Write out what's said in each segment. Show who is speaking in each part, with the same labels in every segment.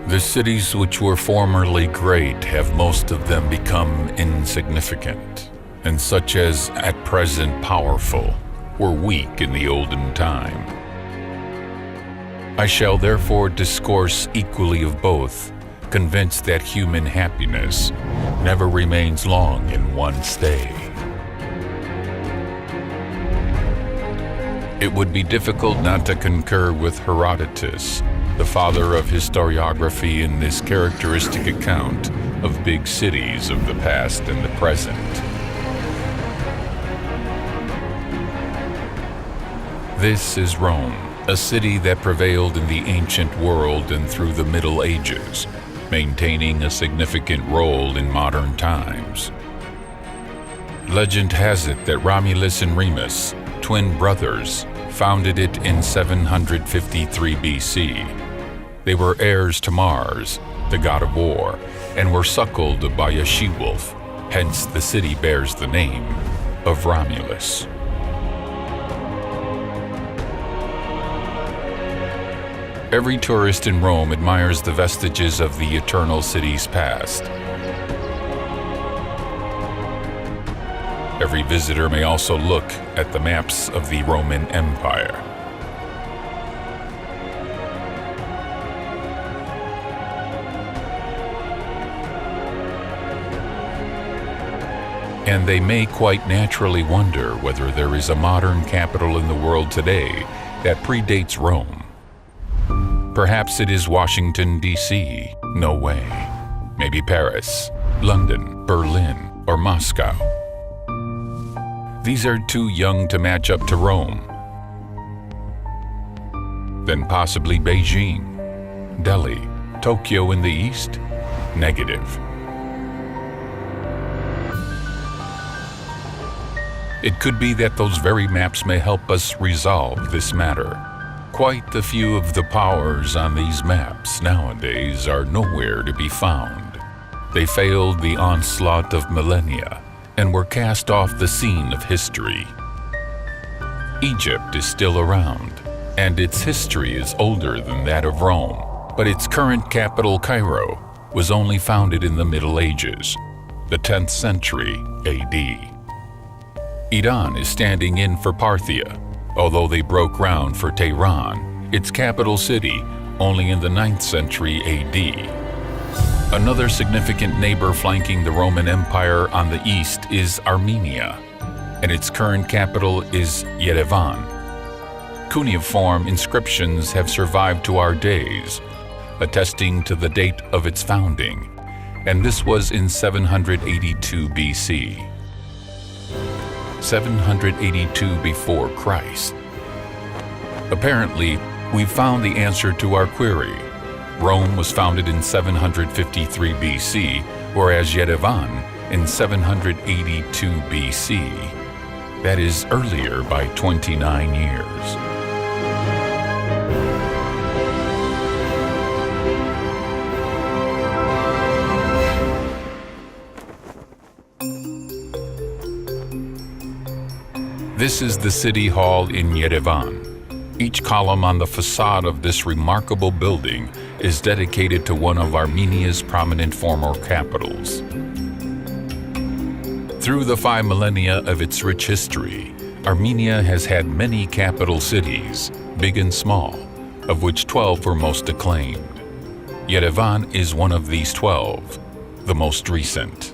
Speaker 1: The cities which were formerly great have most of them become insignificant, and such as at present powerful were weak in the olden time. I shall therefore discourse equally of both, convinced that human happiness never remains long in one stay. It would be difficult not to concur with Herodotus, the father of historiography, in this characteristic account of big cities of the past and the present. This is Rome, a city that prevailed in the ancient world and through the Middle Ages, maintaining a significant role in modern times. Legend has it that Romulus and Remus, twin brothers, founded it in 753 BC. They were heirs to Mars, the god of war, and were suckled by a she-wolf, hence the city bears the name of Romulus. Every tourist in Rome admires the vestiges of the eternal city's past. Every visitor may also look at the maps of the Roman Empire. And they may quite naturally wonder whether there is a modern capital in the world today that predates Rome. Perhaps it is Washington, D.C. No way. Maybe Paris, London, Berlin, or Moscow. These are too young to match up to Rome. Then possibly Beijing, Delhi, Tokyo in the east? Negative. It could be that those very maps may help us resolve this matter. Quite a few of the powers on these maps nowadays are nowhere to be found. They failed the onslaught of millennia and were cast off the scene of history. Egypt is still around, and its history is older than that of Rome, but its current capital, Cairo, was only founded in the Middle Ages, the 10th century AD. Iran is standing in for Parthia, although they broke ground for Tehran, its capital city, only in the 9th century AD. Another significant neighbor flanking the Roman Empire on the east is Armenia, and its current capital is Yerevan. Cuneiform inscriptions have survived to our days, attesting to the date of its founding, and this was in 782 BC. 782 before Christ. Apparently, we've found the answer to our query. Rome was founded in 753 BC, whereas Yerevan in 782 BC. That is earlier by 29 years. This is the city hall in Yerevan. Each column on the facade of this remarkable building is dedicated to one of Armenia's prominent former capitals. Through the 5 millennia of its rich history, Armenia has had many capital cities, big and small, of which 12 were most acclaimed. Yerevan is one of these 12, the most recent.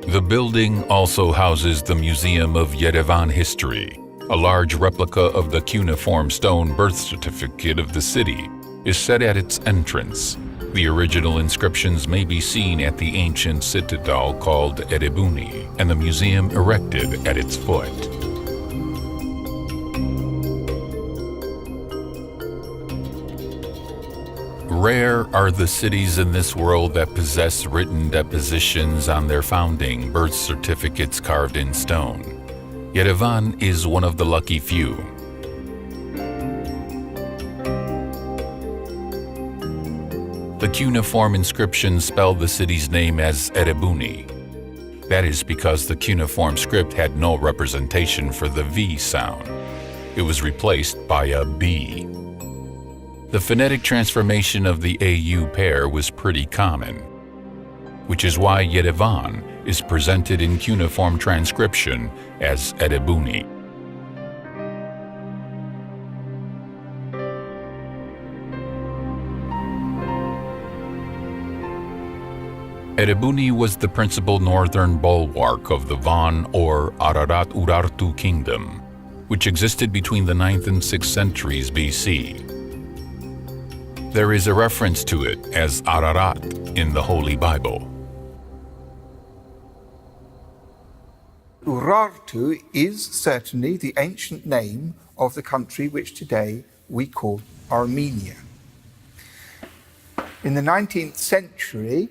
Speaker 1: The building also houses the Museum of Yerevan History. A large replica of the cuneiform stone birth certificate of the city is set at its entrance. The original inscriptions may be seen at the ancient citadel called Erebuni, and the museum erected at its foot. Rare are the cities in this world that possess written depositions on their founding birth certificates carved in stone. Yerevan is one of the lucky few. The cuneiform inscriptions spell the city's name as Erebuni. That is because the cuneiform script had no representation for the V sound. It was replaced by a B. The phonetic transformation of the AU pair was pretty common, which is why Yerevan is presented in cuneiform transcription as Erebuni. Erebuni was the principal northern bulwark of the Van or Ararat-Urartu kingdom, which existed between the 9th and 6th centuries BC. There is a reference to it as Ararat in the Holy Bible.
Speaker 2: Urartu is certainly the ancient name of the country which today we call Armenia. In the 19th century,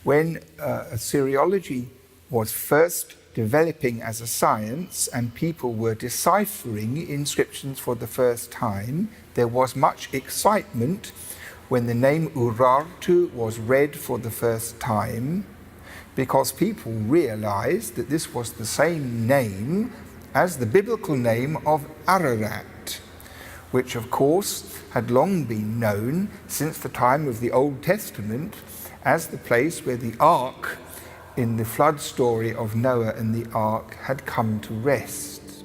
Speaker 2: when Assyriology was first developing as a science and people were deciphering inscriptions for the first time, there was much excitement when the name Urartu was read for the first time, because people realized that this was the same name as the biblical name of Ararat, which of course had long been known since the time of the Old Testament as the place where the ark in the flood story of Noah and the ark had come to rest.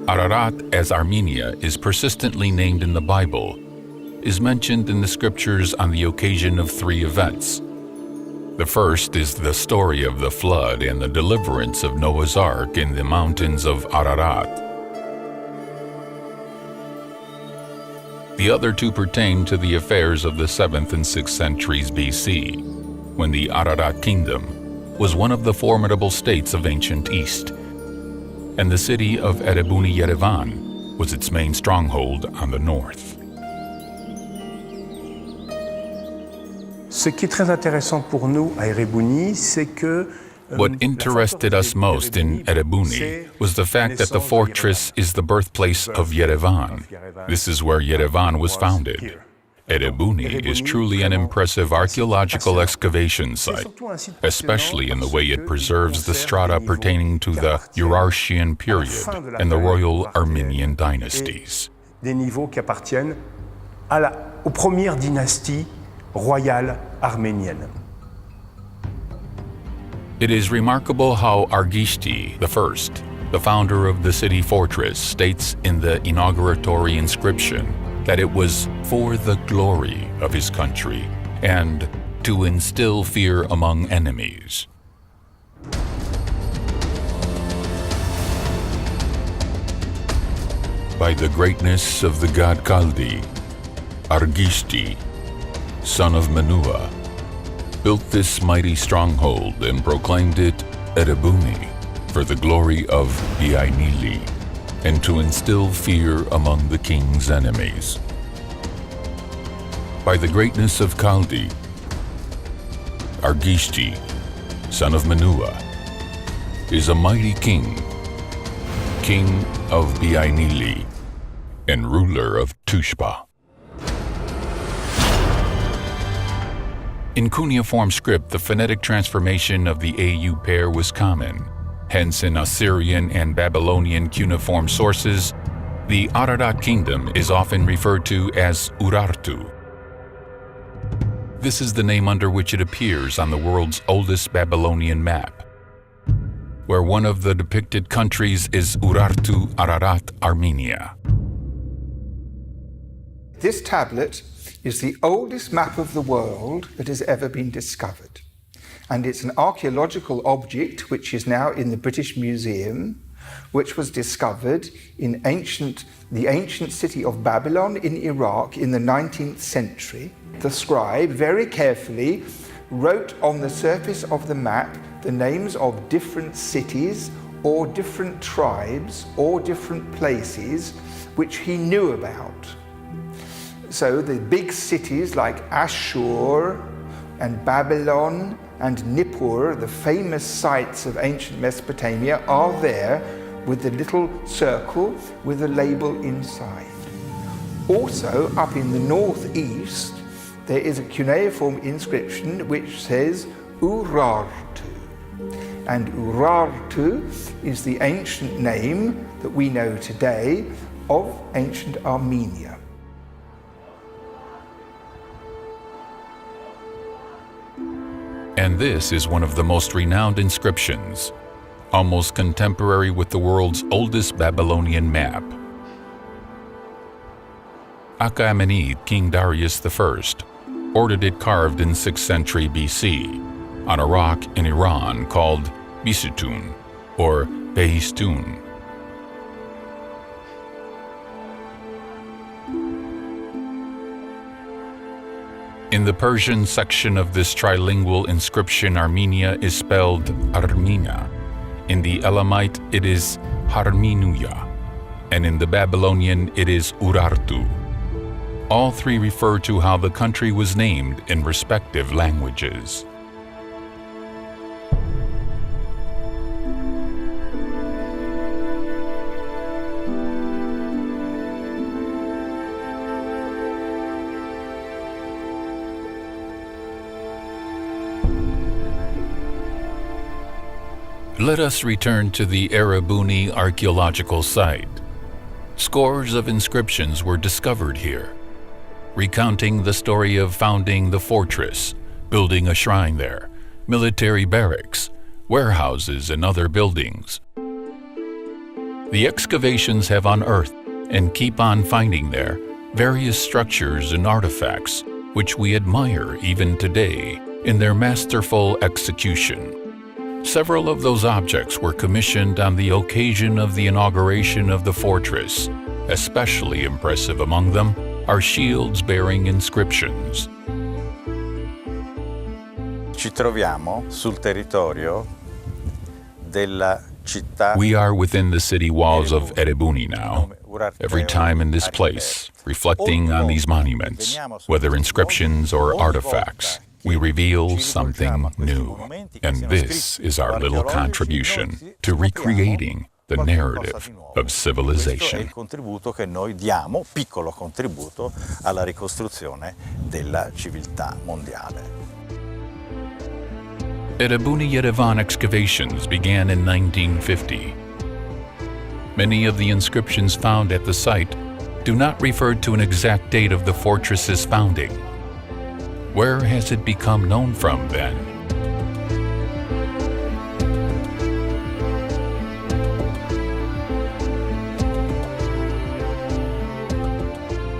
Speaker 1: Ararat, as Armenia is persistently named in the Bible, is mentioned in the scriptures on the occasion of 3 events. The first is the story of the flood and the deliverance of Noah's ark in the mountains of Ararat. The other 2 pertain to the affairs of the 7th and 6th centuries BC, when the Ararat kingdom was one of the formidable states of ancient East, and the city of Erebuni Yerevan was its main stronghold on the north.
Speaker 3: Ce qui est très intéressant pour nous à Erebuni, c'est que
Speaker 1: what interested us most in Erebuni was the fact that the fortress is the birthplace of Yerevan. This is where Yerevan was founded. Erebuni is truly an impressive archaeological excavation site, especially in the way it preserves the strata pertaining to the Urartian period and the royal Armenian dynasties.
Speaker 3: Des niveaux qui appartiennent aux premières dynasties royales arméniennes.
Speaker 1: It is remarkable how Argishti I, the founder of the city fortress, states in the inauguratory inscription that it was for the glory of his country and to instill fear among enemies. By the greatness of the god Kaldi, Argishti, son of Menua, built this mighty stronghold and proclaimed it Erebuni for the glory of Biainili and to instill fear among the king's enemies. By the greatness of Kaldi, Argishti, son of Menua, is a mighty king, king of Biainili and ruler of Tushpa. In cuneiform script, the phonetic transformation of the AU pair was common. Hence, in Assyrian and Babylonian cuneiform sources, the Ararat kingdom is often referred to as Urartu. This is the name under which it appears on the world's oldest Babylonian map, where one of the depicted countries is Urartu Ararat, Armenia.
Speaker 2: This tablet is the oldest map of the world that has ever been discovered. And it's an archaeological object which is now in the British Museum, which was discovered in the ancient city of Babylon in Iraq in the 19th century. The scribe very carefully wrote on the surface of the map the names of different cities or different tribes or different places which he knew about. So the big cities like Ashur and Babylon and Nippur, the famous sites of ancient Mesopotamia, are there with the little circle with a label inside. Also, up in the northeast, there is a cuneiform inscription which says Urartu. and Urartu is the ancient name that we know today of ancient Armenia.
Speaker 1: And this is one of the most renowned inscriptions, almost contemporary with the world's oldest Babylonian map. Achaemenid King Darius I ordered it carved in 6th century BC on a rock in Iran called Bisutun or Behistun. In the Persian section of this trilingual inscription, Armenia is spelled Armenia. In the Elamite, it is Harminuya, and in the Babylonian, it is Urartu. All three refer to how the country was named in respective languages. Let us return to the Erebuni archaeological site. Scores of inscriptions were discovered here, recounting the story of founding the fortress, building a shrine there, military barracks, warehouses, and other buildings. The excavations have unearthed and keep on finding there various structures and artifacts which we admire even today in their masterful execution. Several of those objects were commissioned on the occasion of the inauguration of the fortress. Especially impressive among them are shields bearing inscriptions.
Speaker 4: Ci troviamo sul territorio della città.
Speaker 1: We are within the city walls of Erebuni now. Every time in this place, reflecting on these monuments, whether inscriptions or artifacts, we reveal something new, and this is our little contribution to recreating the narrative of civilization.
Speaker 4: Il contributo che noi diamo, piccolo contributo, alla ricostruzione della civiltà mondiale.
Speaker 1: Erebuni Yerevan excavations began in 1950. Many of the inscriptions found at the site do not refer to an exact date of the fortress's founding. Where has it become known from then?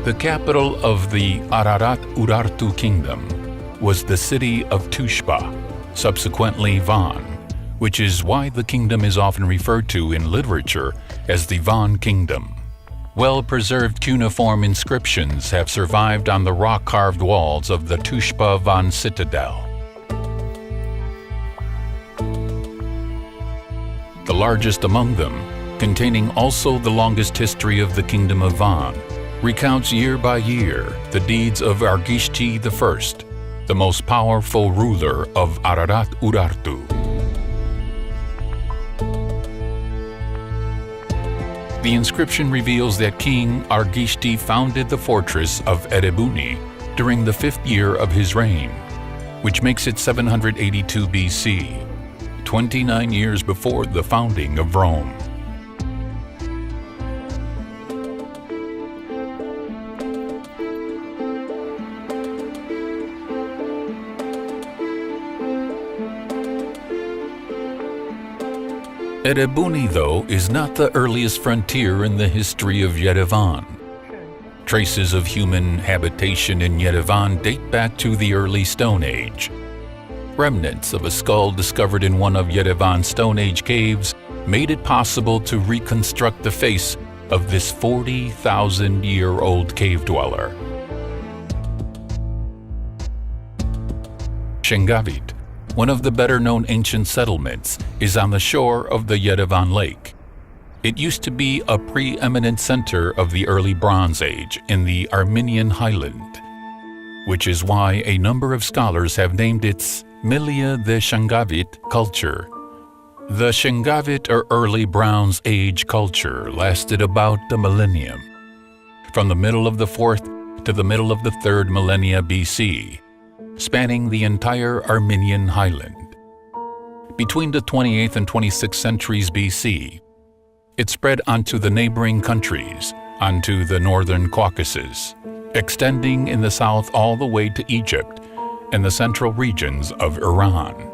Speaker 1: The capital of the Ararat-Urartu kingdom was the city of Tushpa, subsequently Van, which is why the kingdom is often referred to in literature as the Van Kingdom. Well-preserved cuneiform inscriptions have survived on the rock-carved walls of the Tushpa Van citadel. The largest among them, containing also the longest history of the kingdom of Van, recounts year by year the deeds of Argishti I, the most powerful ruler of Ararat-Urartu. The inscription reveals that King Argishti founded the fortress of Erebuni during the 5th year of his reign, which makes it 782 BC, 29 years before the founding of Rome. Erebuni, though, is not the earliest frontier in the history of Yerevan. Traces of human habitation in Yerevan date back to the early Stone Age. Remnants of a skull discovered in one of Yerevan's Stone Age caves made it possible to reconstruct the face of this 40,000-year-old cave dweller. Şengavit, one of the better-known ancient settlements, is on the shore of the Yerevan Lake. It used to be a preeminent center of the early Bronze Age in the Armenian highland, which is why a number of scholars have named its Milia the Şengavit culture. The Şengavit or early Bronze Age culture lasted about a millennium, from the middle of the 4th to the middle of the 3rd millennia BC, spanning the entire Armenian highland. between the 28th and 26th centuries BC. It spread onto the neighboring countries, onto the northern Caucasus, extending in the south all the way to Egypt and the central regions of Iran.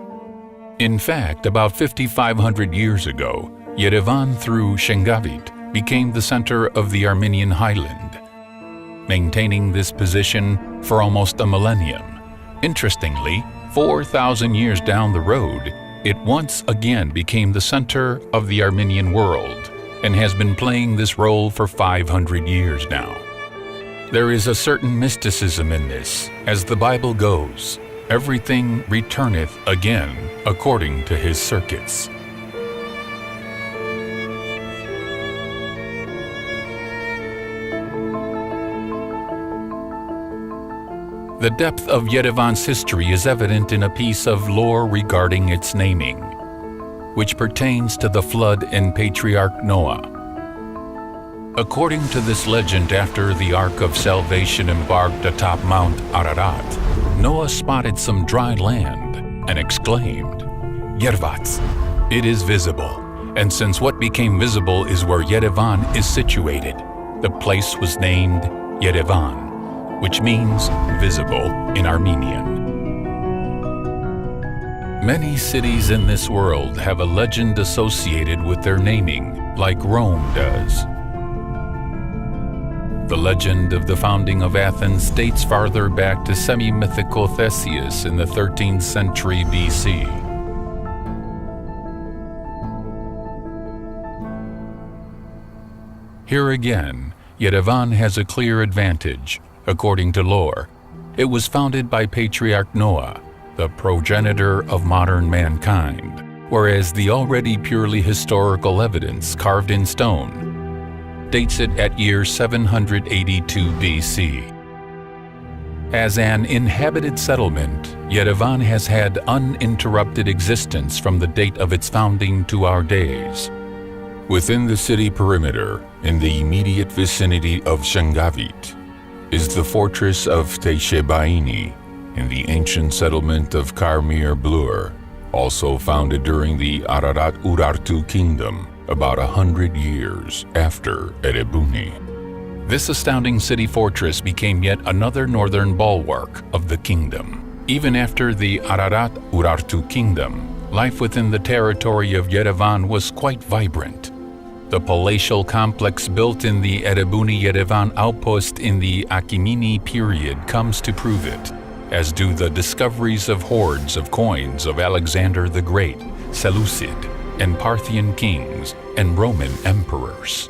Speaker 1: In fact, about 5,500 years ago, Yerevan through Şengavit became the center of the Armenian highland, maintaining this position for almost a millennium. Interestingly, 4,000 years down the road, it once again became the center of the Armenian world and has been playing this role for 500 years now. There is a certain mysticism in this. As the Bible goes, everything returneth again according to his circuits. The depth of Yerevan's history is evident in a piece of lore regarding its naming, which pertains to the flood and patriarch Noah. According to this legend, after the Ark of Salvation embarked atop Mount Ararat, Noah spotted some dry land and exclaimed, "Yervat, it is visible." And since what became visible is where Yerevan is situated, the place was named Yerevan, which means visible in Armenian. Many cities in this world have a legend associated with their naming, like Rome does. The legend of the founding of Athens dates farther back to semi-mythical Theseus in the 13th century BC. Here again, Yerevan has a clear advantage. According to lore, it was founded by Patriarch Noah, the progenitor of modern mankind, whereas the already purely historical evidence carved in stone dates it at year 782 BC. As an inhabited settlement, Yerevan has had uninterrupted existence from the date of its founding to our days. Within the city perimeter, in the immediate vicinity of Şengavit, is the fortress of Teşebaini in the ancient settlement of Karmir Blur, also founded during the Ararat-Urartu kingdom, about 100 years after Erebuni. This astounding city fortress became yet another northern bulwark of the kingdom. Even after the Ararat-Urartu kingdom, life within the territory of Yerevan was quite vibrant. The palatial complex built in the Erebuni-Yerevan outpost in the Achaemeni period comes to prove it, as do the discoveries of hoards of coins of Alexander the Great, Seleucid, and Parthian kings and Roman emperors.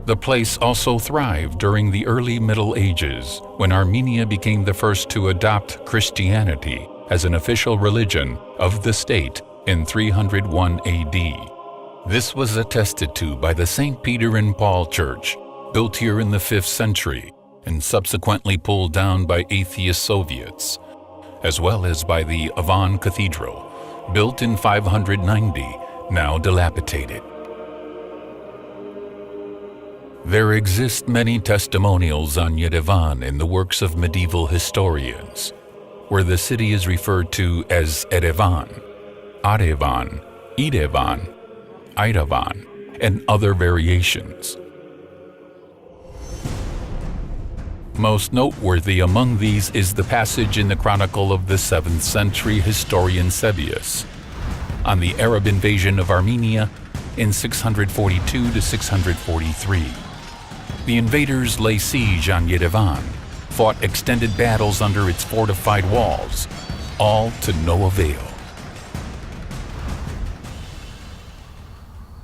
Speaker 1: The place also thrived during the early Middle Ages, when Armenia became the first to adopt Christianity as an official religion of the state in 301 AD. This was attested to by the St. Peter and Paul Church, built here in the 5th century and subsequently pulled down by atheist Soviets, as well as by the Yerevan Cathedral, built in 590, now dilapidated. There exist many testimonials on Yerevan in the works of medieval historians, where the city is referred to as Yerevan, Arevan, Yerevan, Yerevan, and other variations. Most noteworthy among these is the passage in the chronicle of the 7th century historian Sebius on the Arab invasion of Armenia in 642 to 643. The invaders lay siege on Yerevan, fought extended battles under its fortified walls, all to no avail.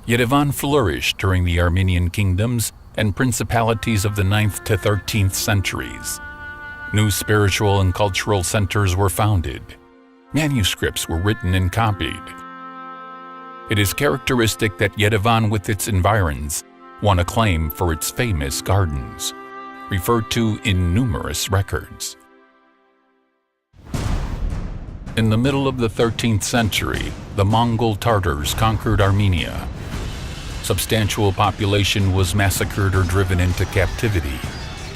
Speaker 1: Yerevan flourished during the Armenian kingdoms and principalities of the 9th to 13th centuries. New spiritual and cultural centers were founded. Manuscripts were written and copied. It is characteristic that Yerevan with its environs won acclaim for its famous gardens, referred to in numerous records. In the middle of the 13th century, the Mongol Tartars conquered Armenia. Substantial population was massacred or driven into captivity.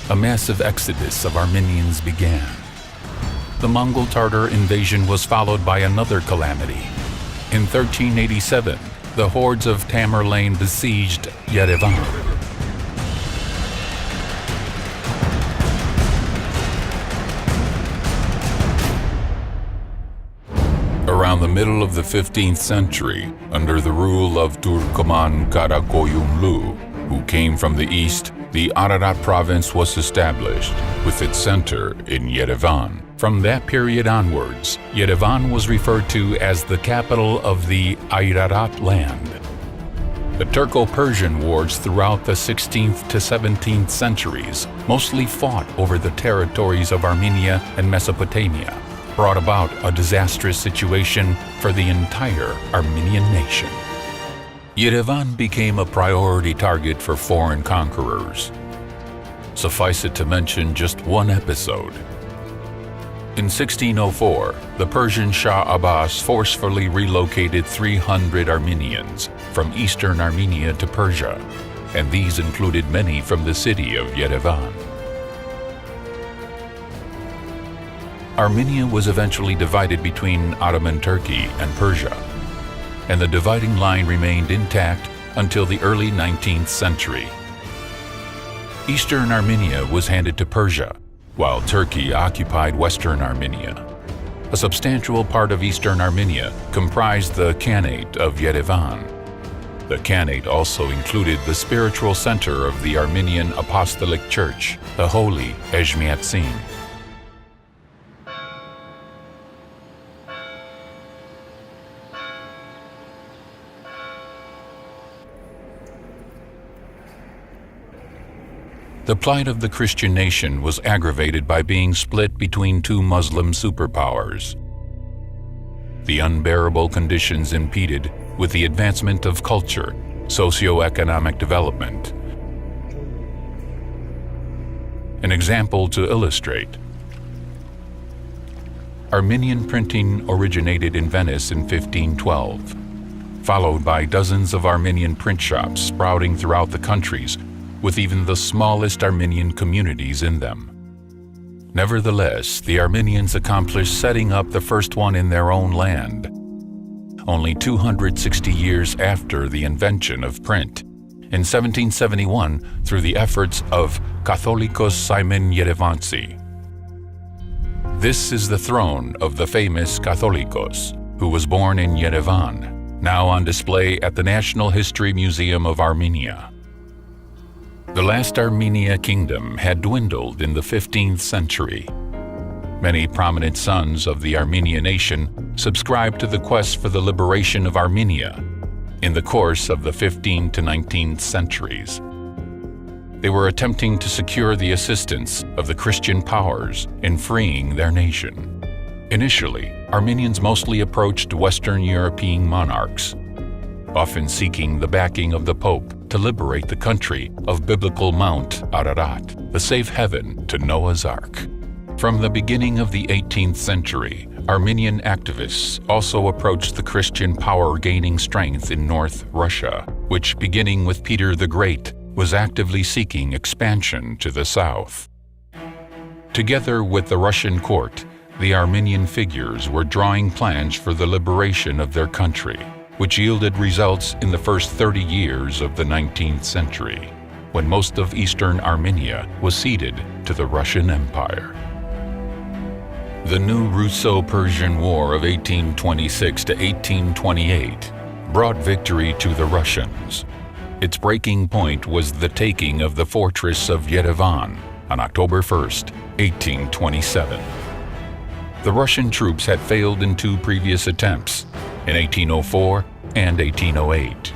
Speaker 1: A massive exodus of Armenians began. The Mongol-Tartar invasion was followed by another calamity. In 1387, the hordes of Tamerlane besieged Yerevan. Around the middle of the 15th century, under the rule of Turkoman Karakoyunlu, who came from the east, the Ararat province was established, with its center in Yerevan. From that period onwards, Yerevan was referred to as the capital of the Ararat land. The Turco-Persian wars throughout the 16th to 17th centuries mostly fought over the territories of Armenia and Mesopotamia, brought about a disastrous situation for the entire Armenian nation. Yerevan became a priority target for foreign conquerors. Suffice it to mention just one episode. In 1604, the Persian Shah Abbas forcefully relocated 300 Armenians from eastern Armenia to Persia, and these included many from the city of Yerevan. Armenia was eventually divided between Ottoman Turkey and Persia, and the dividing line remained intact until the early 19th century. Eastern Armenia was handed to Persia, while Turkey occupied Western Armenia. A substantial part of Eastern Armenia comprised the Khanate of Yerevan. The Khanate also included the spiritual center of the Armenian Apostolic Church, the Holy Ejmiadzin. The plight of the Christian nation was aggravated by being split between two Muslim superpowers. The unbearable conditions impeded with the advancement of culture, socio-economic development. An example to illustrate. Armenian printing originated in Venice in 1512, followed by dozens of Armenian print shops sprouting throughout the countries, with even the smallest Armenian communities in them. Nevertheless, the Armenians accomplished setting up the first one in their own land, only 260 years after the invention of print, in 1771 through the efforts of Catholicos Simon Yerevanci. This is the throne of the famous Catholicos, who was born in Yerevan, now on display at the National History Museum of Armenia. The last Armenia kingdom had dwindled in the 15th century. Many prominent sons of the Armenian nation subscribed to the quest for the liberation of Armenia in the course of the 15th to 19th centuries. They were attempting to secure the assistance of the Christian powers in freeing their nation. Initially, Armenians mostly approached Western European monarchs, often seeking the backing of the Pope to liberate the country of biblical Mount Ararat, the safe haven to Noah's Ark. From the beginning of the 18th century, Armenian activists also approached the Christian power gaining strength in North Russia, which, beginning with Peter the Great, was actively seeking expansion to the south. Together with the Russian court, the Armenian figures were drawing plans for the liberation of their country, which yielded results in the first 30 years of the 19th century, when most of eastern Armenia was ceded to the Russian Empire. The new Russo-Persian War of 1826 to 1828 brought victory to the Russians. Its breaking point was the taking of the fortress of Yerevan on October 1st, 1827. The Russian troops had failed in two previous attempts, in 1804 and 1808.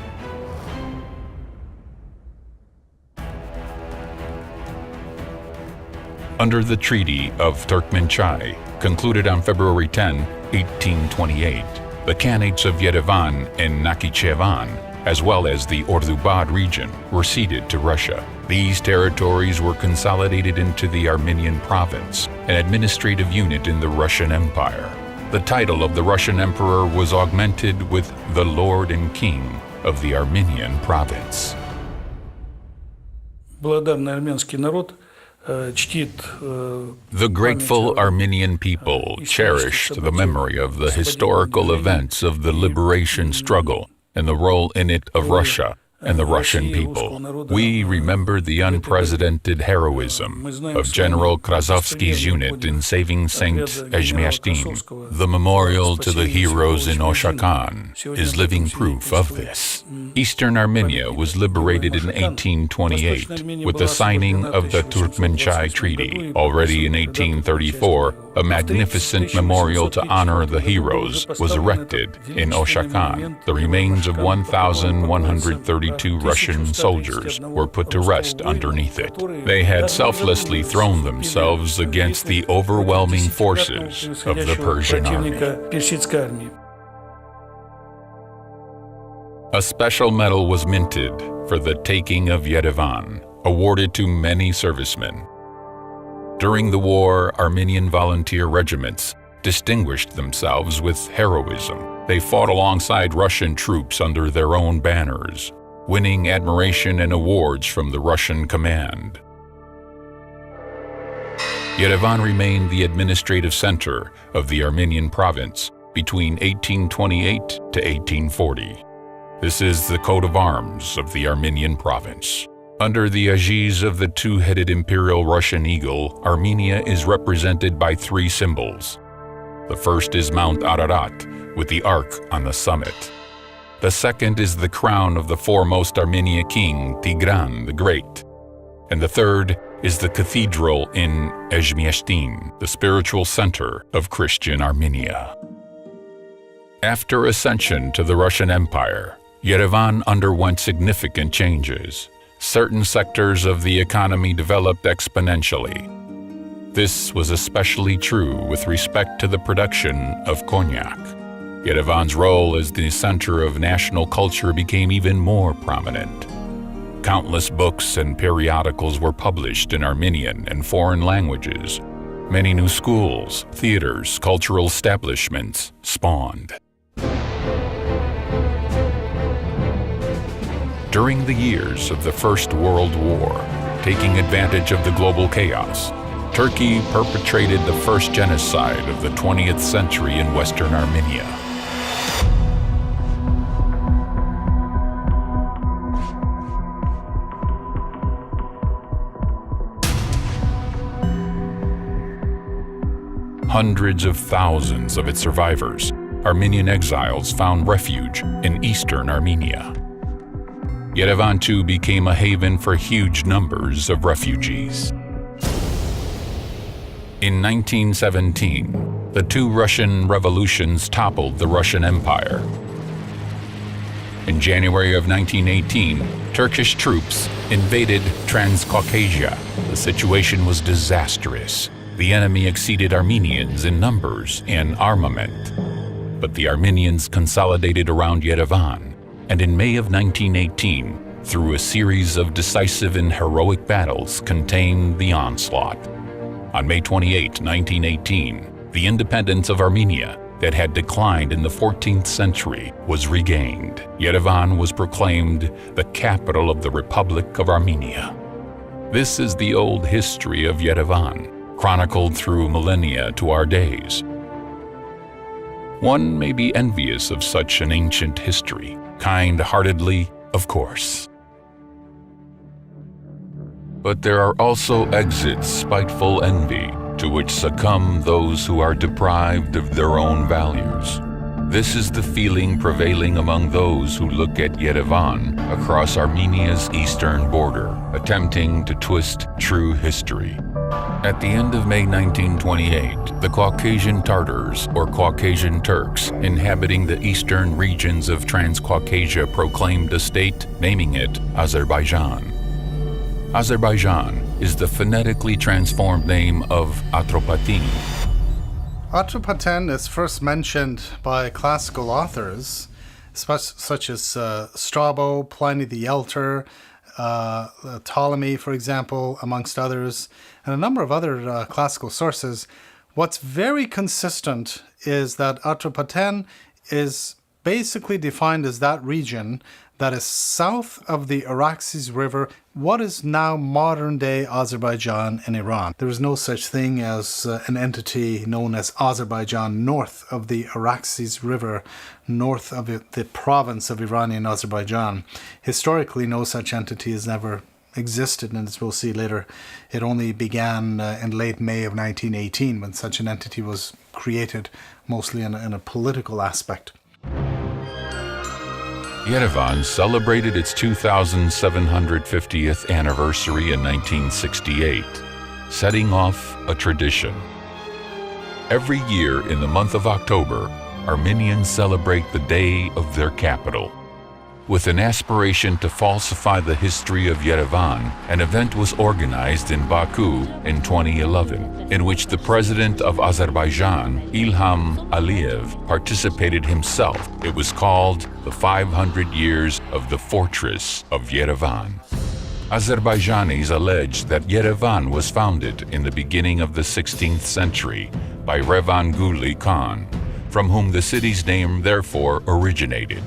Speaker 1: Under the Treaty of Turkmenchay, concluded on February 10, 1828, the Khanates of Yerevan and Nakhichevan, as well as the Ordubad region, were ceded to Russia. These territories were consolidated into the Armenian province, an administrative unit in the Russian Empire. The title of the Russian emperor was augmented with the Lord and King of the Armenian province.
Speaker 5: Благодарный армянский народ
Speaker 1: The grateful Armenian people cherished the memory of the historical events of the liberation struggle and the role in it of Russia and the Russian people. We remember the unprecedented heroism of General Krasovsky's unit in saving St. Ezhmiashtin. The memorial to the heroes in Oshakan is living proof of this. Eastern Armenia was liberated in 1828 with the signing of the Turkmenchai Treaty. Already in 1834, a magnificent memorial to honor the heroes was erected in Oshakan. The remains of 1,132 Russian soldiers were put to rest underneath it. They had selflessly thrown themselves against the overwhelming forces of the Persian army. A special medal was minted for the taking of Yerevan, awarded to many servicemen. During the war, Armenian volunteer regiments distinguished themselves with heroism. They fought alongside Russian troops under their own banners, winning admiration and awards from the Russian command. Yerevan remained the administrative center of the Armenian province between 1828 to 1840. This is the coat of arms of the Armenian province. Under the aegis of the two-headed Imperial Russian eagle, Armenia is represented by three symbols. The first is Mount Ararat, with the ark on the summit. The second is the crown of the foremost Armenian king, Tigran the Great. And the third is the cathedral in Ezhmiashtin, the spiritual center of Christian Armenia. After ascension to the Russian Empire, Yerevan underwent significant changes. Certain sectors of the economy developed exponentially. This was especially true with respect to the production of cognac. Yerevan's role as the center of national culture became even more prominent. Countless books and periodicals were published in Armenian and foreign languages. Many new schools, theaters, cultural establishments spawned. During the years of the First World War, taking advantage of the global chaos, Turkey perpetrated the first genocide of the 20th century in Western Armenia. Hundreds of thousands of its survivors, Armenian exiles, found refuge in eastern Armenia. Yerevan too became a haven for huge numbers of refugees. In 1917, the two Russian revolutions toppled the Russian Empire. In January of 1918, Turkish troops invaded Transcaucasia. The situation was disastrous. The enemy exceeded Armenians in numbers and armament. But the Armenians consolidated around Yerevan, and in May of 1918, through a series of decisive and heroic battles, contained the onslaught. On May 28, 1918, the independence of Armenia that had declined in the 14th century was regained. Yerevan was proclaimed the capital of the Republic of Armenia. This is the old history of Yerevan, chronicled through millennia to our days. One may be envious of such an ancient history, kind-heartedly, of course. But there are also exits spiteful envy, to which succumb those who are deprived of their own values. This is the feeling prevailing among those who look at Yerevan across Armenia's eastern border, attempting to twist true history. At the end of May 1928, the Caucasian Tartars, or Caucasian Turks, inhabiting the eastern regions of Transcaucasia proclaimed a state, naming it Azerbaijan. Azerbaijan is the phonetically transformed name of Atropatene.
Speaker 5: Atropatene is first mentioned by classical authors, such as Strabo, Pliny the Elder, Ptolemy, for example, amongst others, and a number of other classical sources. What's very consistent is that Atropatene is basically defined as that region that is south of the Araxes River, what is now modern-day Azerbaijan and Iran. There is no such thing as an entity known as Azerbaijan north of the Araxes River, north of the province of Iranian Azerbaijan. Historically, no such entity has never existed, and as we'll see later, it only began in late May of 1918 when such an entity was created, mostly in a political aspect.
Speaker 1: Yerevan celebrated its 2750th anniversary in 1968, setting off a tradition. Every year in the month of October, Armenians celebrate the day of their capital. With an aspiration to falsify the history of Yerevan, an event was organized in Baku in 2011, in which the president of Azerbaijan, Ilham Aliyev, participated himself. It was called the 500 Years of the Fortress of Yerevan. Azerbaijanis allege that Yerevan was founded in the beginning of the 16th century by Revan Guli Khan, from whom the city's name therefore originated.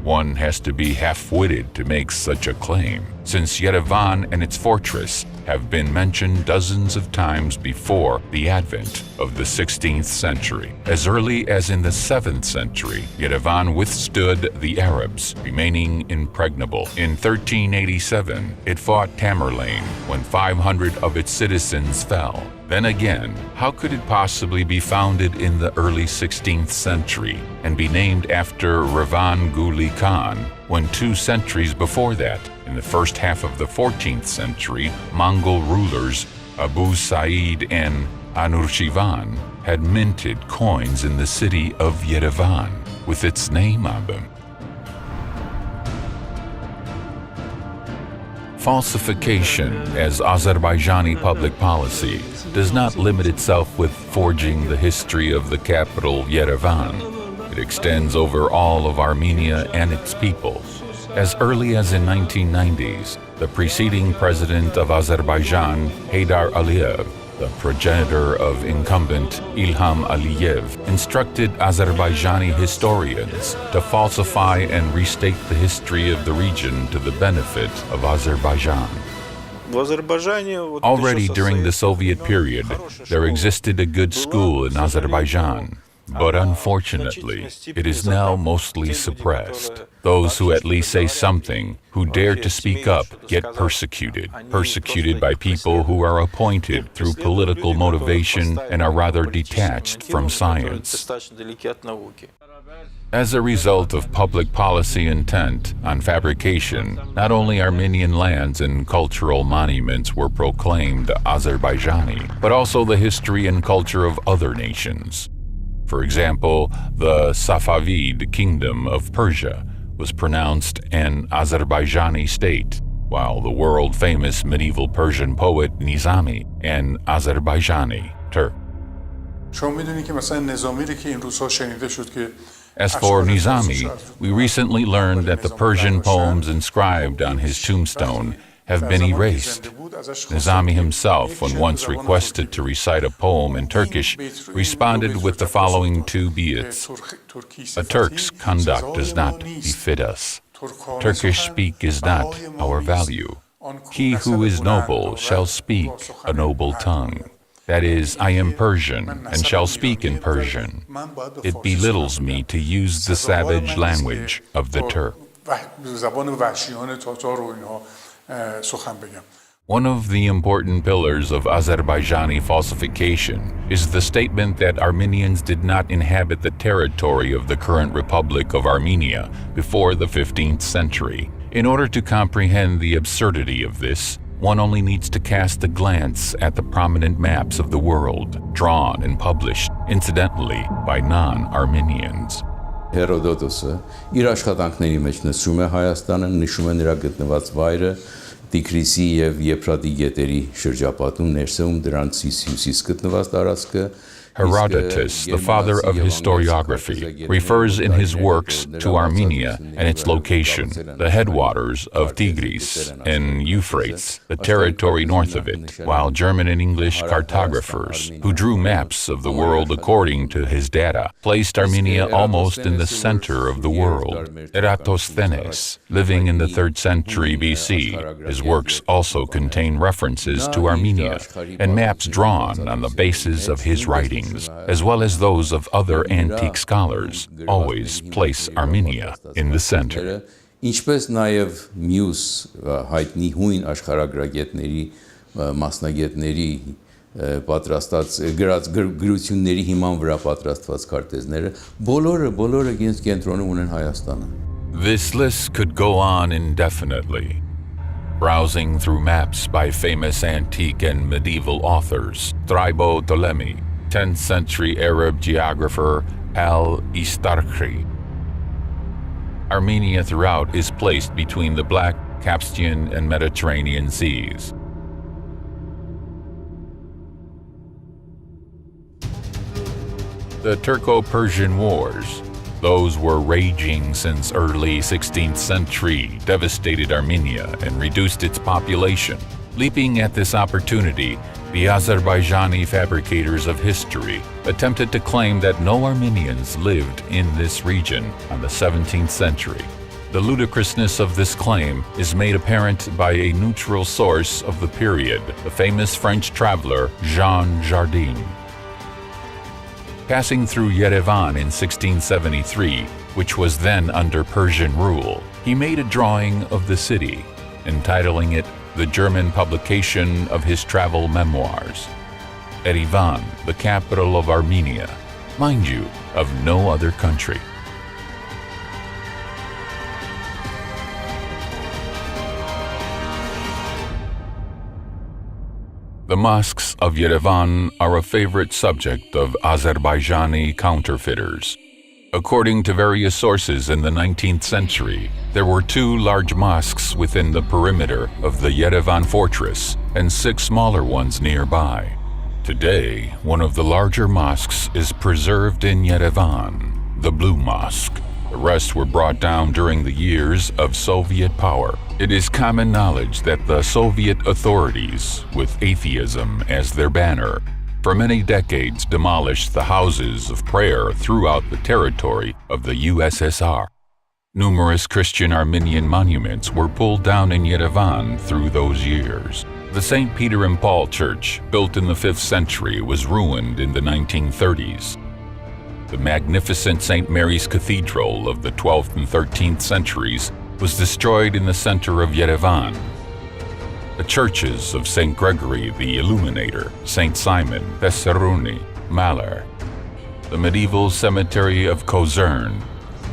Speaker 1: One has to be half-witted to make such a claim, since Yerevan and its fortress have been mentioned dozens of times before the advent of the 16th century. As early as in the 7th century, Yerevan withstood the Arabs, remaining impregnable. In 1387, it fought Tamerlane when 500 of its citizens fell. Then again, how could it possibly be founded in the early 16th century and be named after Revan Guli Khan when 2 centuries before that, in the first half of the 14th century, Mongol rulers Abu Sa'id and Anushirvan had minted coins in the city of Yerevan with its name on them? Falsification as Azerbaijani public policy does not limit itself with forging the history of the capital, Yerevan. It extends over all of Armenia and its people. As early as in 1990s, the preceding president of Azerbaijan, Heydar Aliyev, the progenitor of incumbent Ilham Aliyev, instructed Azerbaijani historians to falsify and restate the history of the region to the benefit of Azerbaijan. Already during the Soviet period, there existed a good school in Azerbaijan, but unfortunately, it is now mostly suppressed. Those who at least say something, who dare to speak up, get persecuted by people who are appointed through political motivation and are rather detached from science. As a result of public policy intent on fabrication, not only Armenian lands and cultural monuments were proclaimed Azerbaijani, but also the history and culture of other nations. For example, the Safavid kingdom of Persia was pronounced an Azerbaijani state, while the world-famous medieval Persian poet Nizami an Azerbaijani Turk. As for Nizami, we recently learned that the Persian poems inscribed on his tombstone have been erased. Nizami himself, when once requested to recite a poem in Turkish, responded with the following 2 beats: "A Turk's conduct does not befit us. Turkish speak is not our value. He who is noble shall speak a noble tongue. That is, I am Persian and shall speak in Persian. It belittles me to use the savage language of the Turk." One of the important pillars of Azerbaijani falsification is the statement that Armenians did not inhabit the territory of the current Republic of Armenia before the 15th century. In order to comprehend the absurdity of this, one only needs to cast a glance at the prominent maps of the world, drawn and published, incidentally, by non-Armenians.
Speaker 6: Հերոդոտոսը իր աշխատանքների մեջ նշում է Հայաստանը, նշում է նրա գտնված վայրը, Տիգրիսի եւ Եփրատի գետերի շրջապատում ներսում դրանցից հյուսիս գտնված տարածքը
Speaker 1: Herodotus, the father of historiography, refers in his works to Armenia and its location, the headwaters of Tigris and Euphrates, the territory north of it, while German and English cartographers, who drew maps of the world according to his data, placed Armenia almost in the center of the world. Eratosthenes, living in the 3rd century BC, his works also contain references to Armenia and maps drawn on the basis of his writings, as well as those of other antique scholars, always place Armenia in the center.
Speaker 6: Ինչպես նաև մյուս հայտնի հույն աշխարհագրագետների, մասնագետների պատրաստած գրած գրությունների հիման վրա պատրաստված քարտեզները, բոլորը կենտրոնում ունեն Հայաստանը.
Speaker 1: This list could go on indefinitely. Browsing through maps by famous antique and medieval authors, Strabo Ptolemy, 10th century Arab geographer Al-Istarkhi. Armenia throughout is placed between the Black, Caspian, and Mediterranean seas. The Turco-Persian Wars, those were raging since early 16th century, devastated Armenia and reduced its population. Leaping at this opportunity, the Azerbaijani fabricators of history attempted to claim that no Armenians lived in this region on the 17th century. The ludicrousness of this claim is made apparent by a neutral source of the period, the famous French traveler Jean Jardin. Passing through Yerevan in 1673, which was then under Persian rule, he made a drawing of the city, entitling it the German publication of his travel memoirs. Yerevan, the capital of Armenia, mind you, of no other country. The mosques of Yerevan are a favorite subject of Azerbaijani counterfeiters. According to various sources in the 19th century, there were 2 large mosques within the perimeter of the Yerevan fortress and 6 smaller ones nearby. Today, one of the larger mosques is preserved in Yerevan, the Blue Mosque. The rest were brought down during the years of Soviet power. It is common knowledge that the Soviet authorities, with atheism as their banner, for many decades demolished the houses of prayer throughout the territory of the USSR. Numerous Christian Armenian monuments were pulled down in Yerevan through those years. The St. Peter and Paul Church, built in the 5th century, was ruined in the 1930s. The magnificent St. Mary's Cathedral of the 12th and 13th centuries was destroyed in the center of Yerevan. The churches of St. Gregory the Illuminator, St. Simon, Besseruni, Maler, the medieval cemetery of Kozern,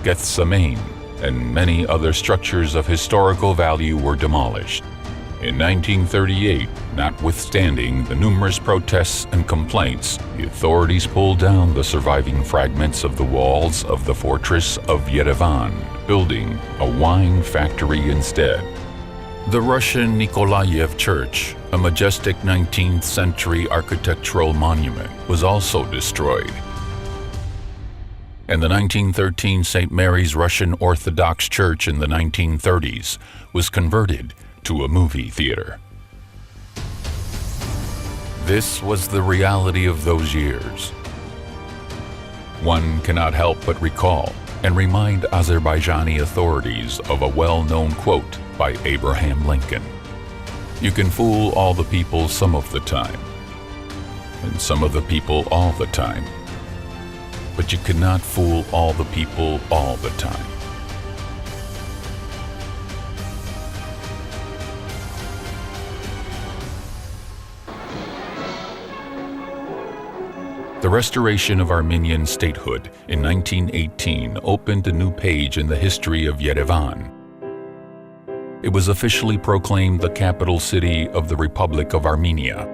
Speaker 1: Gethsemane, and many other structures of historical value were demolished. In 1938, notwithstanding the numerous protests and complaints, the authorities pulled down the surviving fragments of the walls of the fortress of Yerevan, building a wine factory instead. The Russian Nikolaev Church, a majestic 19th century architectural monument, was also destroyed. And the 1913 St. Mary's Russian Orthodox Church in the 1930s was converted to a movie theater. This was the reality of those years. One cannot help but recall and remind Azerbaijani authorities of a well-known quote by Abraham Lincoln. You can fool all the people some of the time, and some of the people all the time, but you cannot fool all the people all the time. The restoration of Armenian statehood in 1918 opened a new page in the history of Yerevan. It was officially proclaimed the capital city of the Republic of Armenia.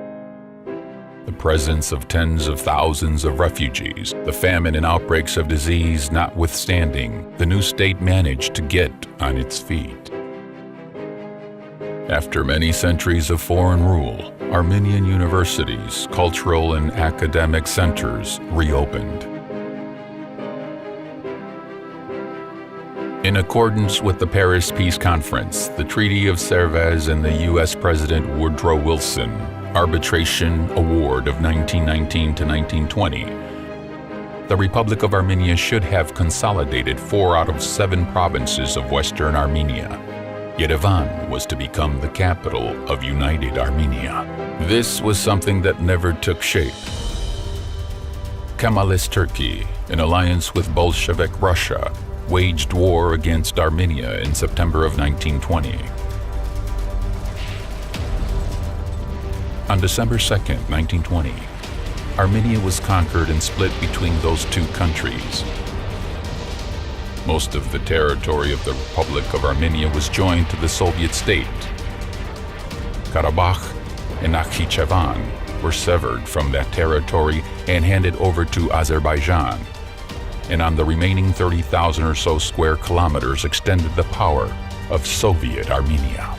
Speaker 1: The presence of tens of thousands of refugees, the famine and outbreaks of disease notwithstanding, the new state managed to get on its feet. After many centuries of foreign rule, Armenian universities, cultural and academic centers reopened. In accordance with the Paris Peace Conference, the Treaty of Sèvres and the U.S. President Woodrow Wilson Arbitration Award of 1919 to 1920, the Republic of Armenia should have consolidated 4 out of 7 provinces of Western Armenia. Yerevan was to become the capital of United Armenia. This was something that never took shape. Kemalist Turkey, in alliance with Bolshevik Russia, waged war against Armenia in September of 1920. On December 2nd, 1920, Armenia was conquered and split between those two countries. Most of the territory of the Republic of Armenia was joined to the Soviet state. Karabakh and Nakhchivan were severed from that territory and handed over to Azerbaijan, and on the remaining 30,000 or so square kilometers extended the power of Soviet Armenia.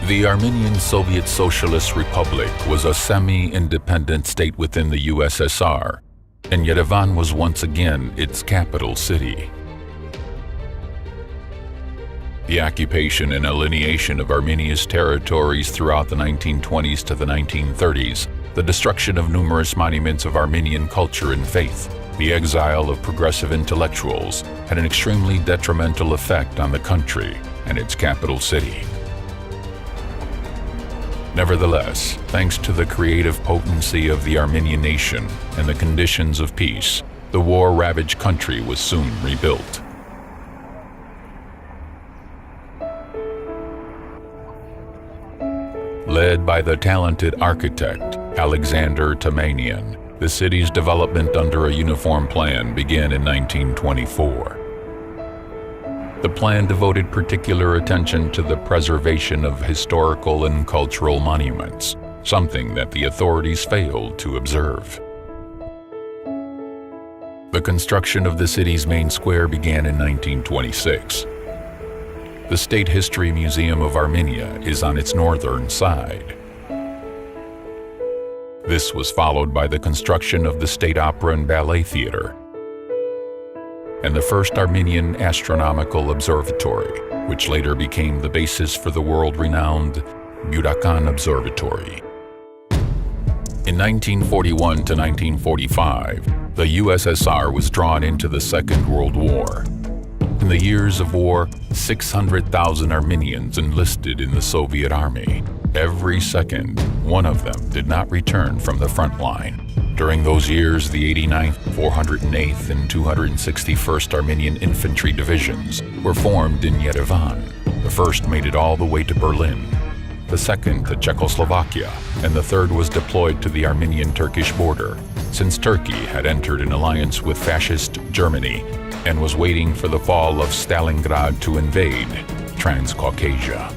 Speaker 1: The Armenian Soviet Socialist Republic was a semi-independent state within the USSR, and Yerevan was once again its capital city. The occupation and alienation of Armenia's territories throughout the 1920s to the 1930s, the destruction of numerous monuments of Armenian culture and faith, the exile of progressive intellectuals had an extremely detrimental effect on the country and its capital city. Nevertheless, thanks to the creative potency of the Armenian nation and the conditions of peace, the war-ravaged country was soon rebuilt. Led by the talented architect Alexander Tamanian, the city's development under a uniform plan began in 1924. The plan devoted particular attention to the preservation of historical and cultural monuments, something that the authorities failed to observe. The construction of the city's main square began in 1926. The State History Museum of Armenia is on its northern side. This was followed by the construction of the State Opera and Ballet Theater and the first Armenian Astronomical Observatory, which later became the basis for the world-renowned Burakan Observatory. In 1941 to 1945, the USSR was drawn into the Second World War. In the years of war, 600,000 Armenians enlisted in the Soviet Army. Every second, one of them did not return from the front line. During those years, the 89th, 408th, and 261st Armenian Infantry Divisions were formed in Yerevan. The first made it all the way to Berlin, the second to Czechoslovakia, and the third was deployed to the Armenian-Turkish border, since Turkey had entered an alliance with fascist Germany and was waiting for the fall of Stalingrad to invade Transcaucasia.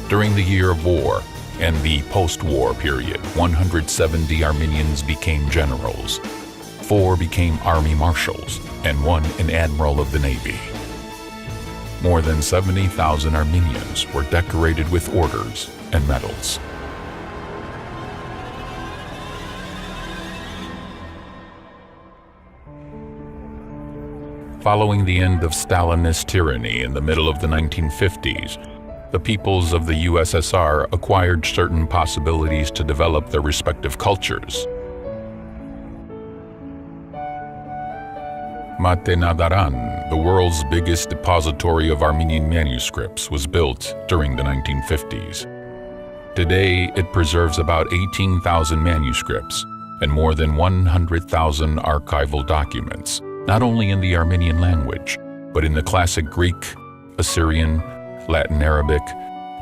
Speaker 1: During the year of war and the post-war period, 170 Armenians became generals, 4 became army marshals, and 1 an admiral of the Navy. More than 70,000 Armenians were decorated with orders and medals. Following the end of Stalinist tyranny in the middle of the 1950s, the peoples of the USSR acquired certain possibilities to develop their respective cultures. Matenadaran, the world's biggest depository of Armenian manuscripts, was built during the 1950s. Today, it preserves about 18,000 manuscripts and more than 100,000 archival documents, not only in the Armenian language, but in the classic Greek, Assyrian, Latin Arabic,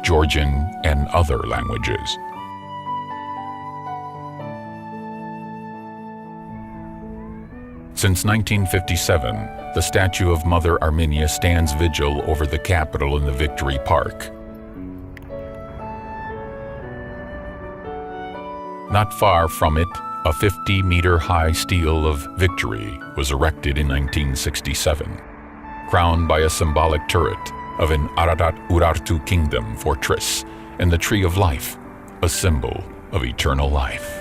Speaker 1: Georgian, and other languages. Since 1957, the statue of Mother Armenia stands vigil over the capital in the Victory Park. Not far from it, a 50-meter-high stele of Victory was erected in 1967, crowned by a symbolic turret of an Ararat Urartu kingdom fortress and the tree of life, a symbol of eternal life.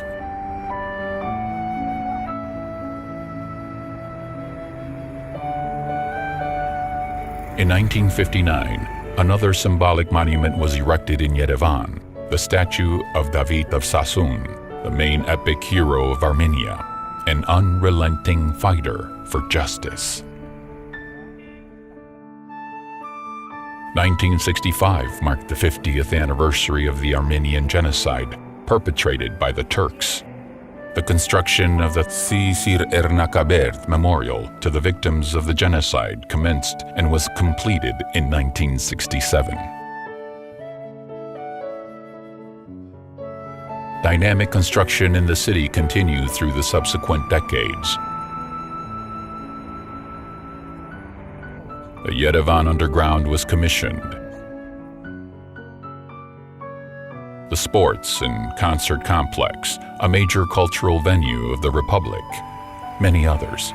Speaker 1: In 1959, another symbolic monument was erected in Yerevan, the statue of David of Sassoon, the main epic hero of Armenia, an unrelenting fighter for justice. 1965 marked the 50th anniversary of the Armenian genocide perpetrated by the Turks. The construction of the Sisir Ernakabert Memorial to the victims of the genocide commenced and was completed in 1967. Dynamic construction in the city continued through the subsequent decades. The Yerevan Underground was commissioned. The sports and concert complex, a major cultural venue of the Republic, many others.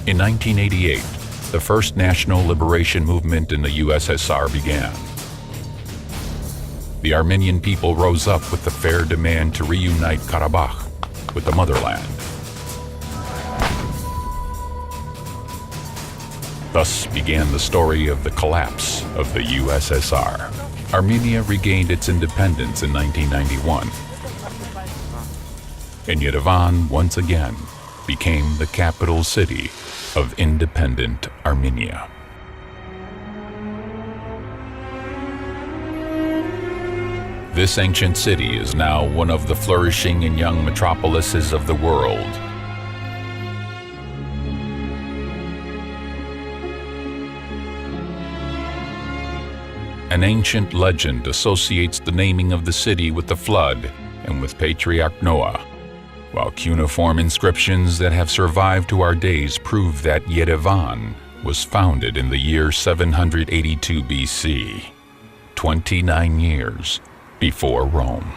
Speaker 1: In 1988, the first national liberation movement in the USSR began. The Armenian people rose up with the fair demand to reunite Karabakh with the motherland. Thus began the story of the collapse of the USSR. Armenia regained its independence in 1991. And Yerevan once again became the capital city of independent Armenia. This ancient city is now one of the flourishing and young metropolises of the world. An ancient legend associates the naming of the city with the flood and with Patriarch Noah, while cuneiform inscriptions that have survived to our days prove that Yerevan was founded in the year 782 BC, 29 years before Rome.